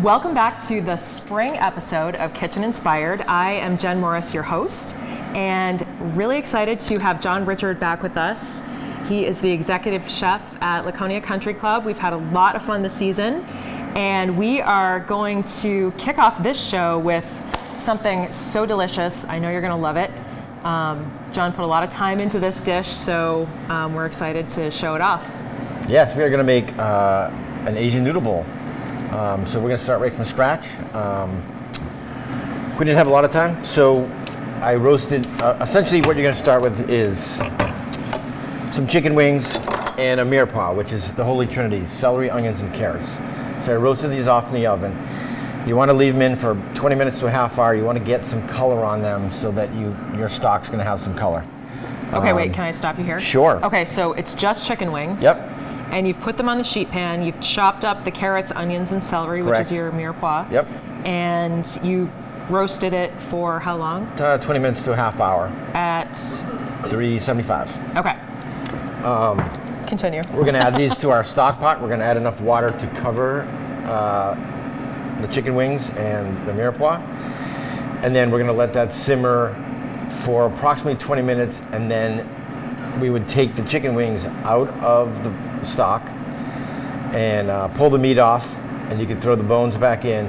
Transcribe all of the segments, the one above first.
Welcome back to the spring episode of Kitchen Inspired. I am Jen Morris, your host, and really excited to have John Richard back with us. He is the executive chef at Laconia Country Club. We've had a lot of fun this season, and we are going to kick off this show with something so delicious. I know you're going to love it. John put a lot of time into this dish, so we're excited to show it off. Yes, we are going to make an Asian noodle bowl. So we're going to start right from scratch. We didn't have a lot of time, so I roasted. Essentially, what you're going to start with is some chicken wings and a mirepoix, which is the holy trinity: celery, onions, and carrots. So I roasted these off in the oven. You want to leave them in for 20 minutes to a half hour. You want to get some color on them so that your stock's going to have some color. Okay, wait, can I stop you here? Sure. Okay, so it's just chicken wings. Yep. And you've put them on the sheet pan. You've chopped up the carrots, onions, and celery, Correct. which is your mirepoix. Yep. And you roasted it for how long? 20 minutes to a half hour. At? 375. Okay. Continue. We're going to add these to our stock pot. We're going to add enough water to cover the chicken wings and the mirepoix. And then we're going to let that simmer for approximately 20 minutes, and then we would take the chicken wings out of the stock and pull the meat off, and you can throw the bones back in.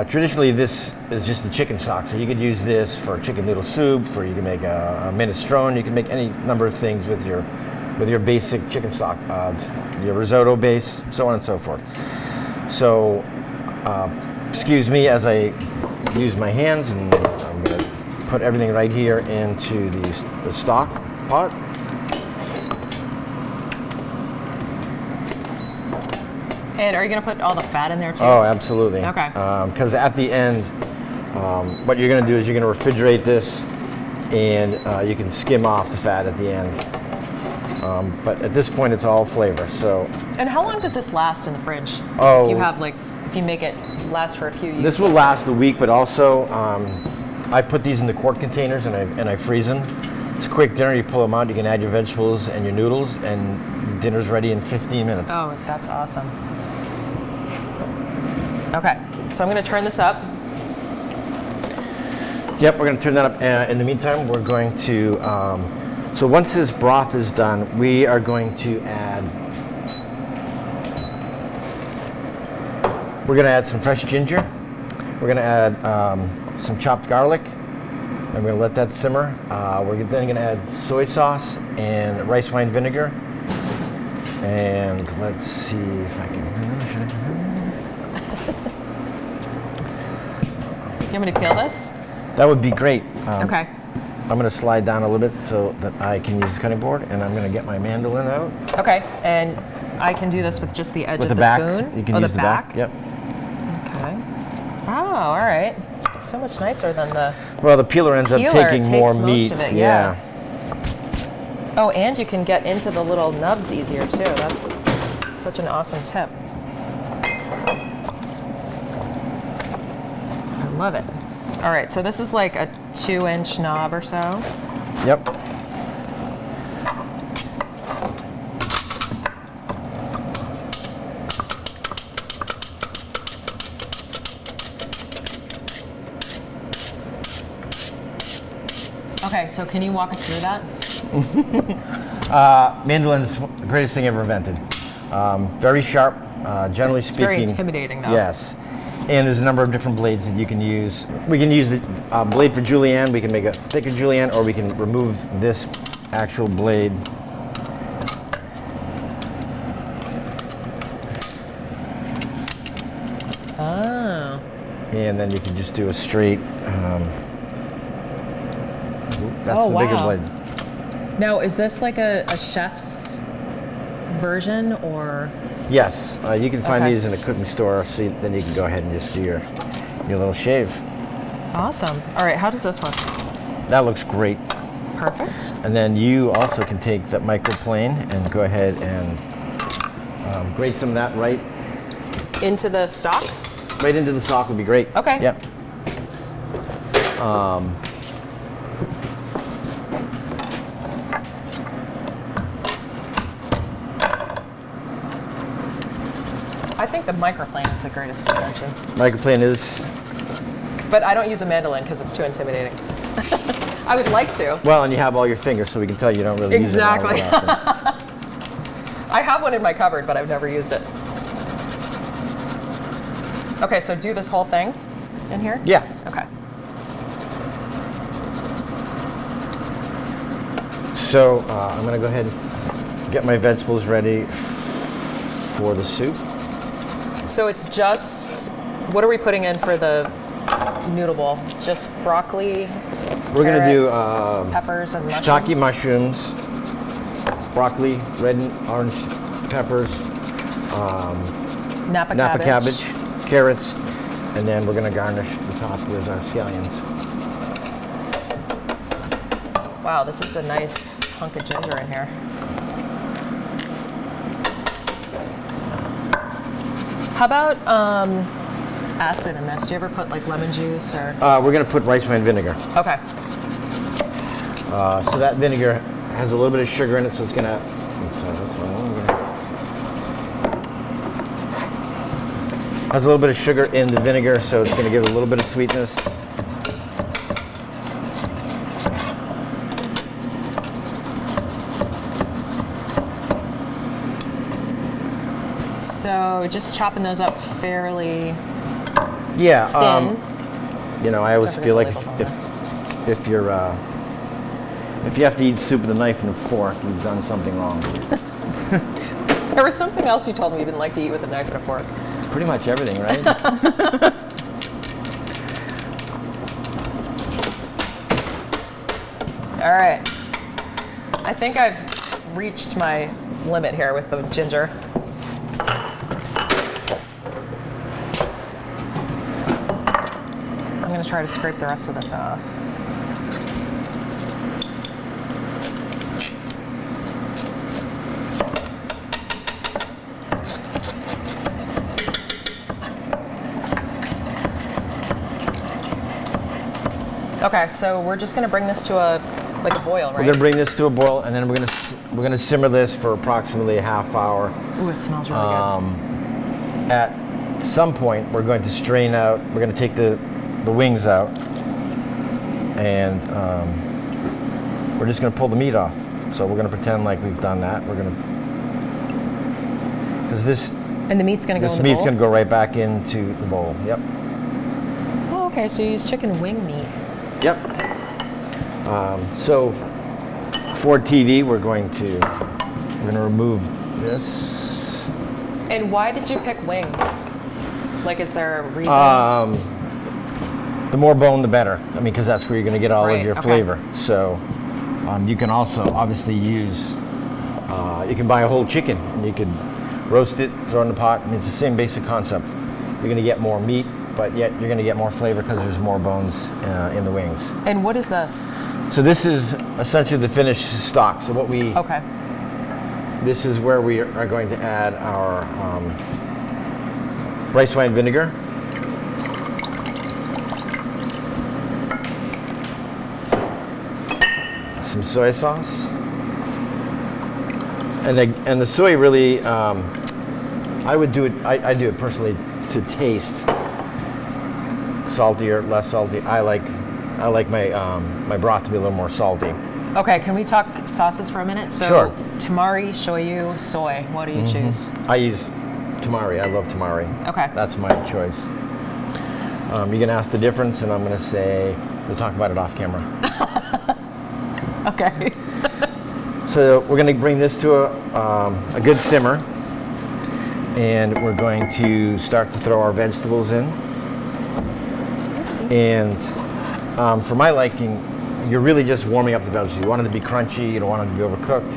Traditionally, this is just the chicken stock, so you could use this for chicken noodle soup, for you can make a minestrone, you can make any number of things with your basic chicken stock, your risotto base, so on and so forth. So, excuse me as I use my hands, and I'm going to put everything right here into the stock pot. And are you going to put all the fat in there too? Oh, absolutely. Okay. Because at the end, what you're going to do is you're going to refrigerate this, and you can skim off the fat at the end. But at this point, it's all flavor. So. And how long does this last in the fridge? Oh. If you make it last for a few uses. This will last a week, but also I put these in the quart containers and I freeze them. It's a quick dinner. You pull them out. You can add your vegetables and your noodles, and dinner's ready in 15 minutes. Oh, that's awesome. Okay, so I'm going to turn this up. Yep, we're going to turn that up. In the meantime, we're going to, so once this broth is done, we are going to add, we're going to add some fresh ginger. We're going to add some chopped garlic. And we're going to let that simmer. We're then going to add soy sauce and rice wine vinegar. And let's see if I can. You want me to peel this? That would be great. Okay. I'm going to slide down a little bit so that I can use the cutting board, and I'm going to get my mandolin out. Okay, and I can do this with just the edge with of the back. spoon? You can use the back. Yep. Okay. Oh, all right. So much nicer than the Well, the peeler ends up taking more meat. Most of it, yeah. Oh, and you can get into the little nubs easier too. That's such an awesome tip. I love it. All right, so this is like a 2-inch knob or so. Yep. Okay, so can you walk us through that? Mandolin's the greatest thing ever invented. Very sharp, generally speaking. It's very intimidating though. Yes. And there's a number of different blades that you can use. We can use the blade for julienne. We can make a thicker julienne, or we can remove this actual blade. Oh. And then you can just do a straight. That's the bigger blade. Now, is this like a chef's version, or? Yes, you can find these in a cooking store, so then you can go ahead and just do your little shave. Awesome. All right, how does this look? That looks great. Perfect. And then you also can take that microplane and go ahead and grate some of that right into the stock? Right into the stock would be great. Okay. Yep. I think the microplane is the greatest invention. Microplane is, But I don't use a mandolin because it's too intimidating. I would like to. well, and you have all your fingers, so we can tell you don't really use it all Exactly. that often. I have one in my cupboard, but I've never used it. Okay, so do this whole thing in here? Yeah. Okay. So I'm going to go ahead and get my vegetables ready for the soup. So it's just, what are we putting in for the noodle bowl? Just broccoli, We're going to do carrots, peppers, and mushrooms? shiitake mushrooms, broccoli, red and orange peppers, Napa cabbage, carrots, and then we're going to garnish the top with our scallions. Wow, this is a nice hunk of ginger in here. How about acid in this? Do you ever put like lemon juice or? We're going to put rice wine vinegar. Okay. So that vinegar has a little bit of sugar in it, so it's going to. Has a little bit of sugar in the vinegar, so it's going to give it a little bit of sweetness. So just chopping those up fairly Yeah. thin. You know, I always Don't feel like forget the labels if you're if you have to eat soup with a knife and a fork, you've done something wrong. There was something else you told me you didn't like to eat with a knife and a fork. Pretty much everything, right? All right. I think I've reached my limit here with the ginger. I'm going to try to scrape the rest of this off. Okay, so we're just going to bring this to a boil, right? We're going to bring this to a boil, and then we're going to simmer this for approximately a half hour. Ooh, it smells really good. At some point, we're going to strain out. We're going to take the wings out, and we're just going to pull the meat off. So we're going to pretend like we've done that. We're going to, because this. And the meat's going to go in the bowl? This meat's going to go right back into the bowl. Yep. Oh, okay. So you use chicken wing meat. Yep. So for TV, we're going to remove this. And why did you pick wings? Like, is there a reason? The more bone, the better. I mean, because that's where you're going to get all of your flavor. So you can also obviously use. You can buy a whole chicken and you could roast it, throw it in the pot. I mean, it's the same basic concept. You're going to get more meat, but yet you're going to get more flavor because there's more bones in the wings. And what is this? So this is essentially the finished stock. So what we Okay. This is where we are going to add our rice wine vinegar, some soy sauce, and the soy really. I would do it. I do it personally to taste. Salty or less salty. I like my my broth to be a little more salty. Okay, can we talk sauces for a minute? So, Sure. tamari, shoyu, soy. What do you choose? I use tamari. I love tamari. Okay. That's my choice. You can ask the difference, and I'm going to say we'll talk about it off camera. Okay. So we're going to bring this to a good simmer, and we're going to start to throw our vegetables in. Oopsie. And for my liking, you're really just warming up the vegetables. You want it to be crunchy. You don't want it to be overcooked.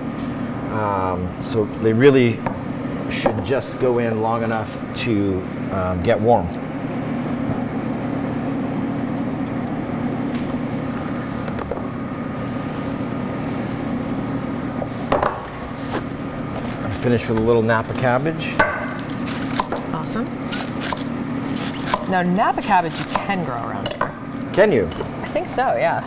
So they really should just go in long enough to get warm. Finish with a little Napa cabbage. Awesome. Now, Napa cabbage you can grow around here. Can you? I think so, yeah.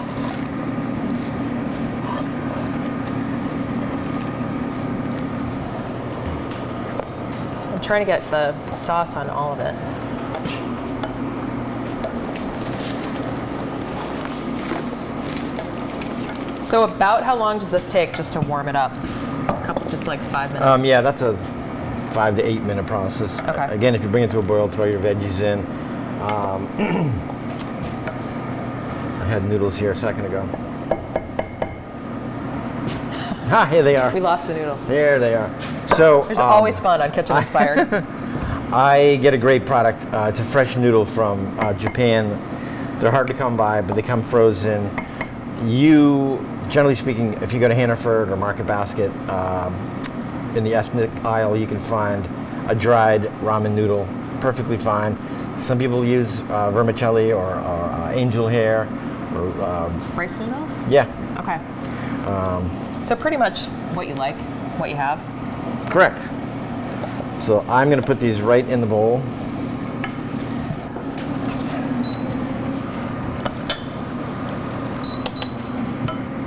I'm trying to get the sauce on all of it. So about how long does this take just to warm it up? A couple, just like 5 minutes? Yeah, that's a 5 to 8 minute process. Okay. Again, if you bring it to a boil, throw your veggies in. I had noodles here a second ago. Here they are. We lost the noodles. There they are. So There's always fun on Kitchen Inspired. I get a great product. It's a fresh noodle from Japan. They're hard to come by, but they come frozen. Generally speaking, if you go to Hannaford or Market Basket, in the ethnic aisle, you can find a dried ramen noodle, perfectly fine. Some people use vermicelli or angel hair. Or, Rice noodles? yeah. Okay. So pretty much what you like, what you have. Correct. So I'm going to put these right in the bowl.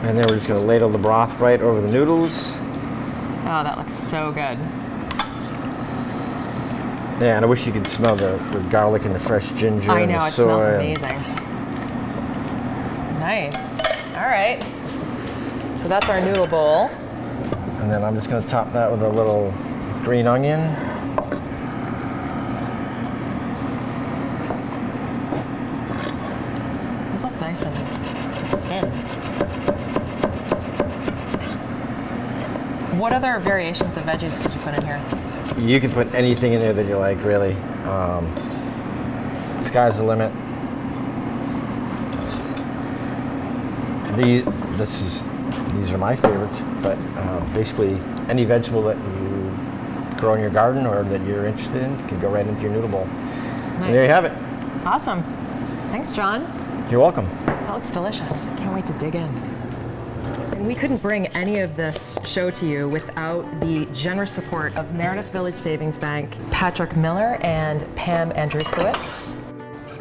And then we're just going to ladle the broth right over the noodles. Oh, that looks so good. Yeah, and I wish you could smell the garlic and the fresh ginger. I and know, the it smells soy. amazing. Nice. All right. So that's our noodle bowl. And then I'm just going to top that with a little green onion. These look nice and thin. What other variations of veggies could you put in here? You can put anything in there that you like, really. Sky's the limit. These are my favorites, but basically any vegetable that you grow in your garden or that you're interested in can go right into your noodle bowl. Nice. And there you have it. Awesome. Thanks, John. You're welcome. That looks delicious. Can't wait to dig in. And we couldn't bring any of this show to you without the generous support of Meredith Village Savings Bank, Patrick Miller and Pam Andruskowitz,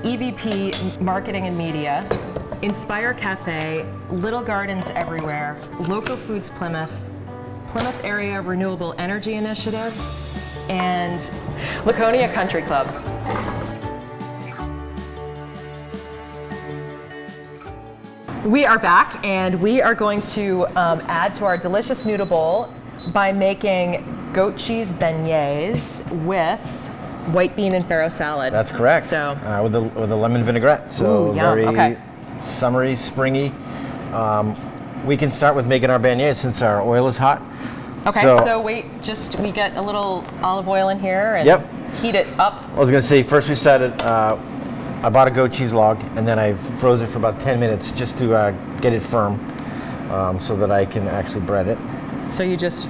EVP Marketing and Media, Inspire Cafe, Little Gardens Everywhere, Local Foods Plymouth, Plymouth Area Renewable Energy Initiative, and Laconia Country Club. We are back, and we are going to add to our delicious noodle bowl by making goat cheese beignets with white bean and farro salad. That's correct. So with a lemon vinaigrette. So ooh, yum. very Okay. summery, springy. We can start with making our beignets since our oil is hot. Okay, so wait, we get a little olive oil in here and Yep. heat it up. I was going to say, first we started, I bought a goat cheese log, and then I froze it for about 10 minutes just to get it firm so that I can actually bread it. So you just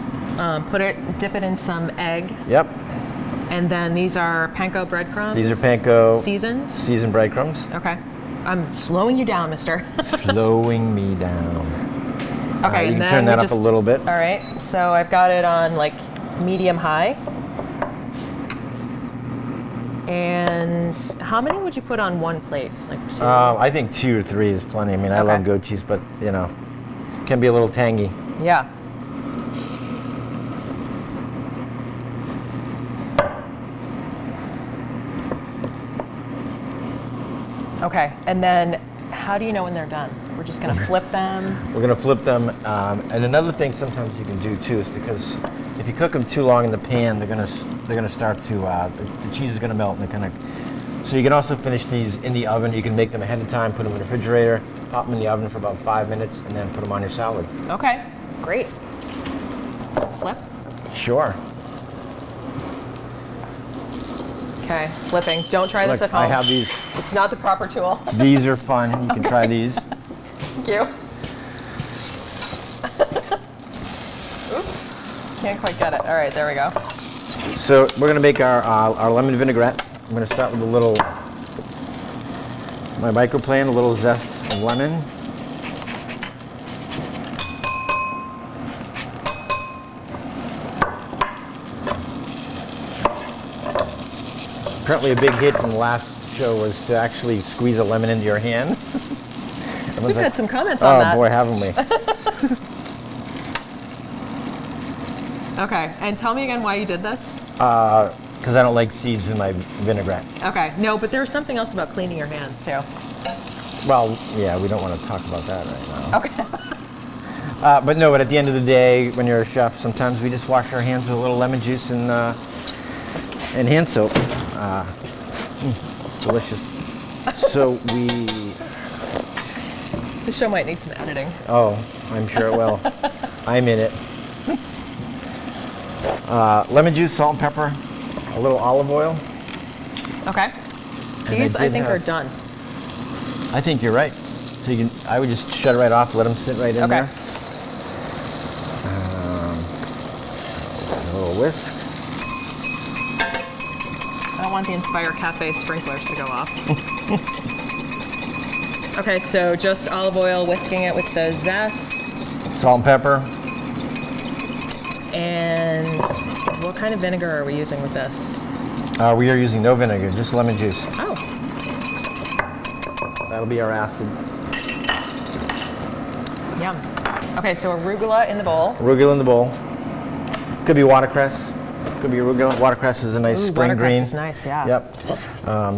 dip it in some egg. Yep. And then these are panko breadcrumbs? These are panko. Seasoned? Seasoned breadcrumbs. Okay. I'm slowing you down, mister. Slowing me down. Okay, you and can then turn that we up a little bit. All right, so I've got it on like medium high. And how many would you put on one plate? Like two? I think 2 or 3 is plenty. I mean, I love goat cheese, but you know, it can be a little tangy. Yeah. Okay, and then how do you know when they're done? We're just gonna flip them? We're gonna flip them. And another thing sometimes you can do too is because if you cook them too long in the pan, they're gonna start to, the cheese is gonna melt and they're gonna, so you can also finish these in the oven. You can make them ahead of time, put them in the refrigerator, pop them in the oven for about 5 minutes, and then put them on your salad. Okay, great. Flip? Sure. Okay, flipping. Don't try this Look, at home. I have these. It's not the proper tool. These are fun. You can try these. Thank you. Oops, can't quite get it. All right, there we go. So we're gonna make our lemon vinaigrette. I'm gonna start with my microplan, a little zest of lemon. Apparently a big hit from the last show was to actually squeeze a lemon into your hand. We've had some comments on that. Oh boy, haven't we? Okay, and tell me again why you did this. because I don't like seeds in my vinaigrette. Okay. No, but there's something else about cleaning your hands too. Well, yeah, we don't want to talk about that right now. Okay. But at the end of the day, when you're a chef, sometimes we just wash our hands with a little lemon juice and hand soap. Delicious. So The show might need some editing. Oh, I'm sure it will. I'm in it. Lemon juice, salt and pepper, a little olive oil. Okay. These I think are done. I think you're right. So I would just shut it right off, let them sit right in there. A little whisk. I don't want the Inspire Cafe sprinklers to go off. Okay, so just olive oil, whisking it with the zest. Salt and pepper. And what kind of vinegar are we using with this? We are using no vinegar, just lemon juice. Oh. That'll be our acid. Yum. Okay, so arugula in the bowl. Arugula in the bowl. Could be watercress. Could be arugula. Watercress is a nice spring green. Watercress is nice, yeah. Yep.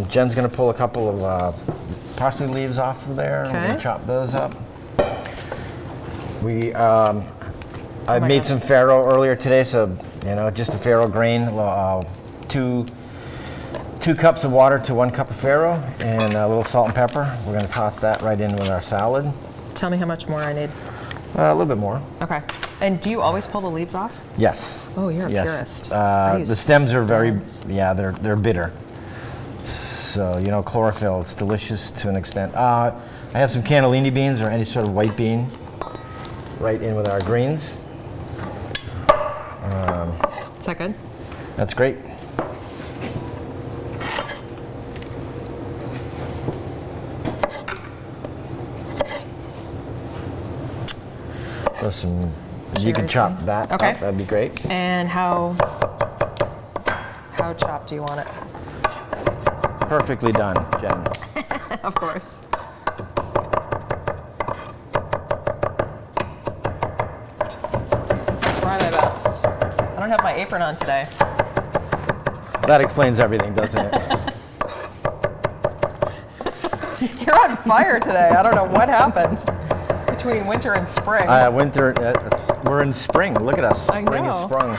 Jen's gonna pull a couple of parsley leaves off of there. Okay. We're gonna chop those up. I made some farro earlier today, so just a farro grain. 2 cups of water to 1 cup of farro, and a little salt and pepper. We're gonna toss that right in with our salad. Tell me how much more I need. A little bit more. Okay. And do you always pull the leaves off? Yes. Oh, you're a yes. purist. The stems are they're bitter. So, chlorophyll, it's delicious to an extent. I have some cannellini beans or any sort of white bean right in with our greens. Is that good? That's great. You can chop that up, that'd be great. And how chopped do you want it? Perfectly done, Jen. Of course. Try my best. I don't have my apron on today. That explains everything, doesn't it? You're on fire today. I don't know what happened between winter and spring. We're in spring. Look at us. I Spring know. is sprung.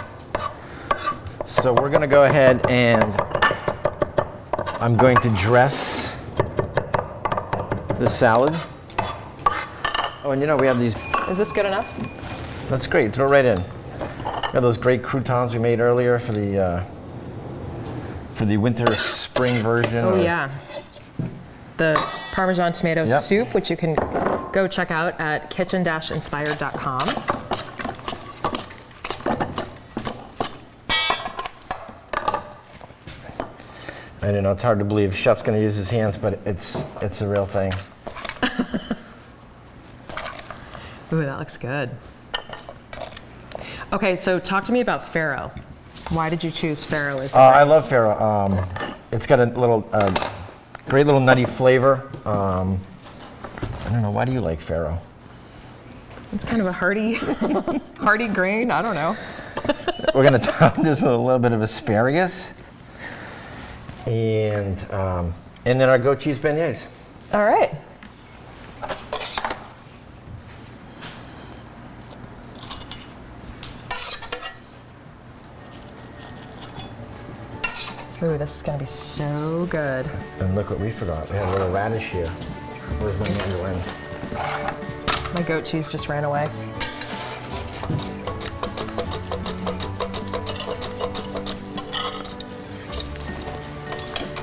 So we're going to go ahead and I'm going to dress the salad. Oh, and we have these. Is this good enough? That's great. Throw it right in. We have those great croutons we made earlier for the winter spring version. Oh, yeah. The Parmesan tomato soup, which you can go check out at kitchen-inspired.com. I don't know, it's hard to believe chef's going to use his hands, but it's a real thing. Ooh, that looks good. Okay, so talk to me about farro. Why did you choose farro as the I love farro. It's got a little great little nutty flavor. I don't know, why do you like farro? It's kind of a hearty, hearty grain. I don't know. We're going to top this with a little bit of asparagus. And then our goat cheese beignets. All right. Ooh, this is gonna be so good. And look what we forgot. We had a little radish here. Where's my mandarin? My goat cheese just ran away.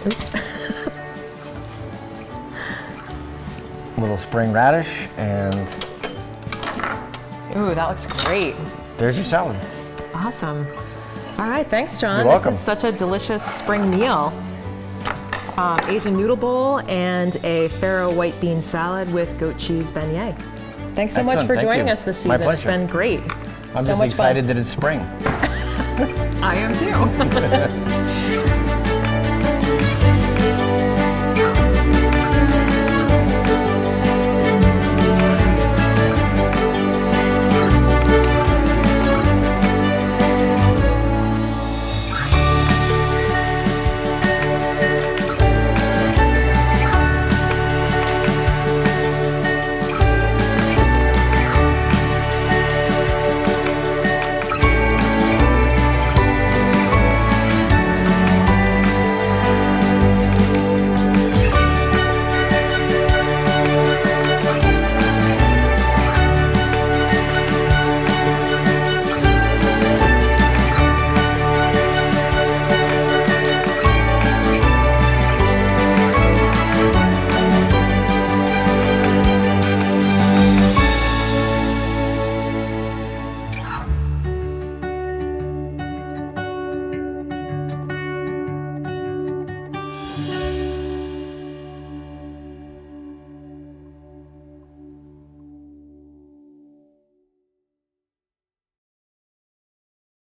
Oops. Little spring radish, and Ooh, that looks great. there's your salad. Awesome. All right, thanks, John. You're welcome. This is such a delicious spring meal. Asian noodle bowl and a farro white bean salad with goat cheese beignet. Thanks so much Excellent. for Thank joining you. us this My season. It's pleasure. been great. I'm so just much excited fun. that it's spring. I am too.